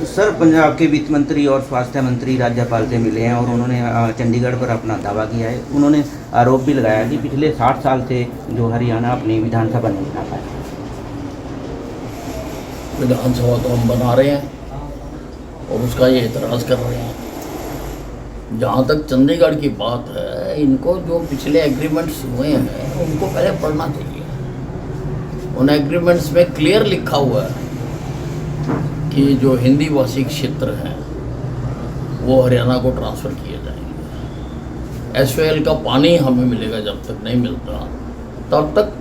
Sir, Punjab के वित्त मंत्री और स्वास्थ्य मंत्री राज्यपाल से मिले हैं और उन्होंने चंडीगढ़ पर अपना दावा किया है। उन्होंने आरोप भी लगाया कि पिछले 60 साल से जो हरियाणा अपनी विधानसभा नहीं बना पाया। विधानसभा तो हम बना रहे हैं और उसका ये एतराज़ कर रहे हैं। जहाँ तक चंडीगढ़ की बात है, इनको जो पिछले एग्रीमेंट्स हुए हैं उनको पहले पढ़ना चाहिए। उन एग्रीमेंट्स में क्लियर लिखा हुआ है कि जो हिंदी भाषी क्षेत्र हैं वो हरियाणा को ट्रांसफ़र किए जाएंगे। एसवाईएल का पानी हमें मिलेगा, जब तक नहीं मिलता तब तक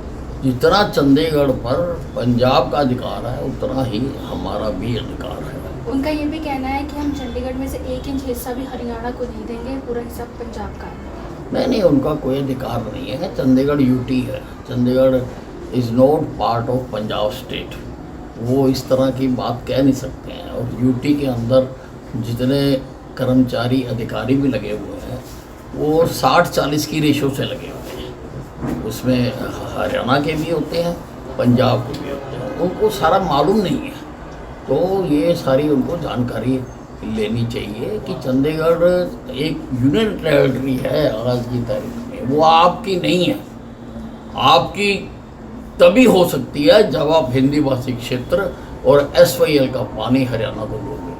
जितना चंडीगढ़ पर पंजाब का अधिकार है उतना ही हमारा भी अधिकार है। उनका ये भी कहना है कि हम चंडीगढ़ में से 1 इंच हिस्सा भी हरियाणा को नहीं देंगे, पूरा हिस्सा पंजाब का है। नहीं, उनका कोई अधिकार नहीं है। चंडीगढ़ यूटी है। Chandigarh is not part of Punjab state. वो इस तरह की बात कह नहीं सकते हैं। और यूटी के अंदर जितने कर्मचारी अधिकारी भी लगे हुए हैं वो 60-40 की रेशो से लगे हुए हैं। उसमें हरियाणा के भी होते हैं, पंजाब के भी होते हैं। उनको सारा मालूम नहीं है, तो ये सारी उनको जानकारी लेनी चाहिए कि चंडीगढ़ एक यूनियन टेरिटरी है आज की तारीख में। वो आपकी नहीं है। आपकी तभी हो सकती है जब आप हिंदी भाषी क्षेत्र और एसवाईएल का पानी हरियाणा को दोगे।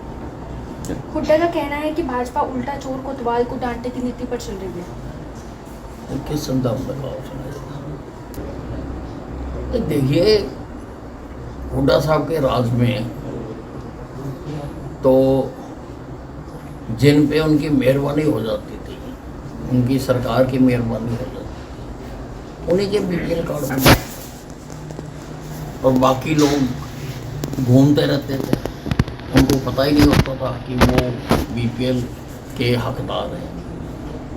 हुड्डा का कहना है कि भाजपा उल्टा चोर कोतवाल को डांटने की नीति पर चल रही है। किस संदर्भ में कहा उसने? देखिए, हुड्डा साहब के राज में तो जिन पे उनकी मेहरबानी हो जाती थी, उनकी सरकार की मेहरबानी हो जाती, उन्हीं के बीपीएल कार्ड में और बाकी लोग घूमते रहते थे। उनको पता ही नहीं होता था कि वो बीपीएल के हकदार हैं।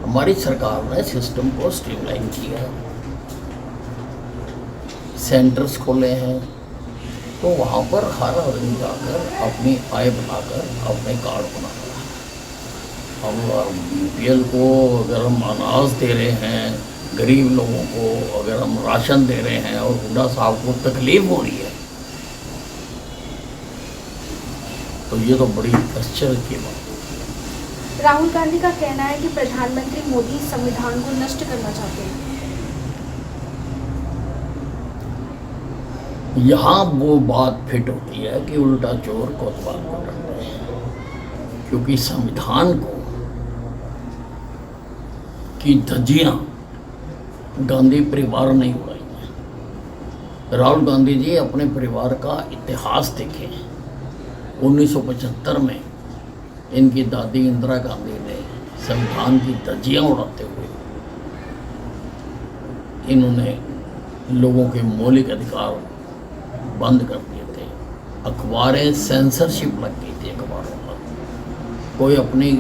हमारी सरकार ने सिस्टम को स्ट्रीमलाइन किया है, सेंटर्स खोले हैं, तो वहाँ पर हर आदमी जाकर अपनी आय बनाकर अपने कार्ड बनाता है। हम बीपीएल को अगर हम अनाज दे रहे हैं, गरीब लोगों को अगर हम राशन दे रहे हैं और हुड्डा साहब को तकलीफ हो रही है, तो ये तो बड़ी आश्चर्य की बात है। राहुल गांधी का कहना है कि प्रधानमंत्री मोदी संविधान को नष्ट करना चाहते हैं। यहाँ वो बात फिट होती है कि उल्टा चोर कोतवाल को डांटते हैं, क्योंकि संविधान को की धज्जियाँ गांधी परिवार नहीं उड़ाई हैं। राहुल गांधी जी अपने परिवार का इतिहास देखें। 1975 में इनकी दादी इंदिरा गांधी ने संविधान की धज्जियाँ उड़ाते हुए इन्होंने लोगों के मौलिक अधिकार बंद कर दिए थे। अखबारें, सेंसरशिप लग गई थी अखबारों पर, कोई अपनी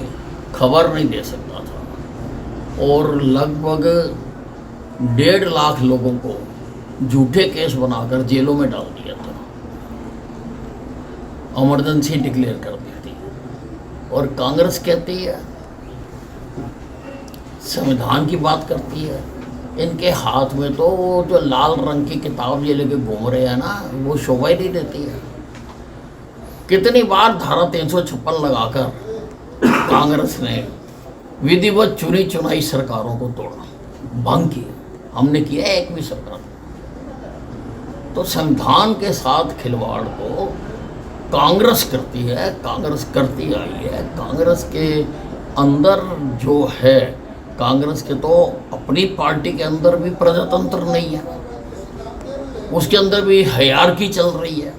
खबर नहीं दे सकता था और लगभग 1.5 लाख लोगों को झूठे केस बनाकर जेलों में डाल दिया था। इमरजेंसी डिक्लेयर कर दी थी। और कांग्रेस कहती है, संविधान की बात करती है। इनके हाथ में तो वो जो लाल रंग की किताब ये लेके घूम रहे हैं ना, वो शोभा ही नहीं देती है। कितनी बार धारा 356 लगाकर कांग्रेस ने विधिवत चुनी चुनाई सरकारों को तोड़ा, भंग किया। हमने किया एक भी सरकार। तो संविधान के साथ खिलवाड़ को कांग्रेस करती है, कांग्रेस करती आई है। कांग्रेस के अंदर जो है, कांग्रेस के तो अपनी पार्टी के अंदर भी प्रजातंत्र नहीं है, उसके अंदर भी हायरार्की चल रही है।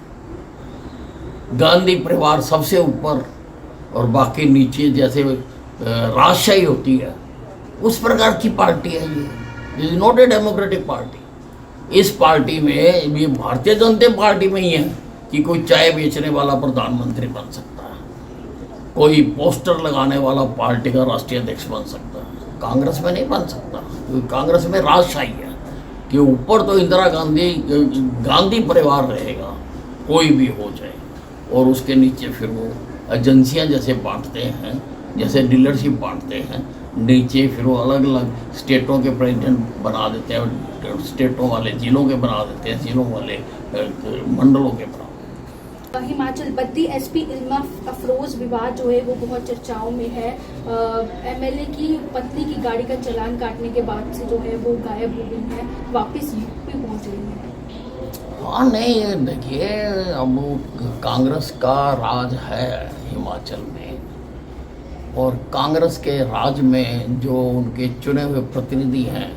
गांधी परिवार सबसे ऊपर और बाकी नीचे, जैसे राजशाही होती है, उस प्रकार की पार्टी है ये। This is not a democratic party. इस पार्टी में ये भारतीय जनता पार्टी में ही है कि कोई चाय बेचने वाला प्रधानमंत्री बन सकता है, कोई पोस्टर लगाने वाला पार्टी का राष्ट्रीय अध्यक्ष बन सकता है। कांग्रेस में नहीं बन सकता, क्योंकि कांग्रेस में राजशाही है कि ऊपर तो इंदिरा गांधी, गांधी परिवार रहेगा, कोई भी हो जाए, और उसके नीचे फिर वो एजेंसियां जैसे बांटते हैं, जैसे डीलरशिप बांटते हैं, नीचे फिर वो अलग अलग स्टेटों के प्रेसिडेंट बना देते हैं, स्टेटों वाले जिलों के बना देते हैं, जिलों वाले मंडलों के बना देते हैं। आपका हिमाचल बद्दी एसपी इल्मा अफरोज विवाद जो है वो बहुत चर्चाओं में है। एमएलए की पत्नी की गाड़ी का चालान काटने के बाद से जो है वो गायब हो गई है, वापस यूपी पहुंच गई है। हाँ नहीं, ये देखिए, अब कांग्रेस का राज है हिमाचल में, और कांग्रेस के राज में जो उनके चुने हुए प्रतिनिधि हैं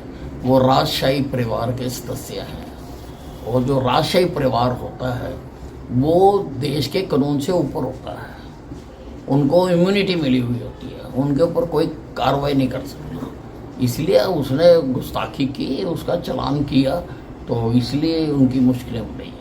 वो राजशाही परिवार के सदस्य हैं, और जो राजशाही परिवार होता है वो देश के कानून से ऊपर होता है, उनको इम्यूनिटी मिली हुई होती है, उनके ऊपर कोई कार्रवाई नहीं कर सकता। इसलिए उसने गुस्ताखी की, उसका चालान किया, तो इसलिए उनकी मुश्किलें बढ़ी।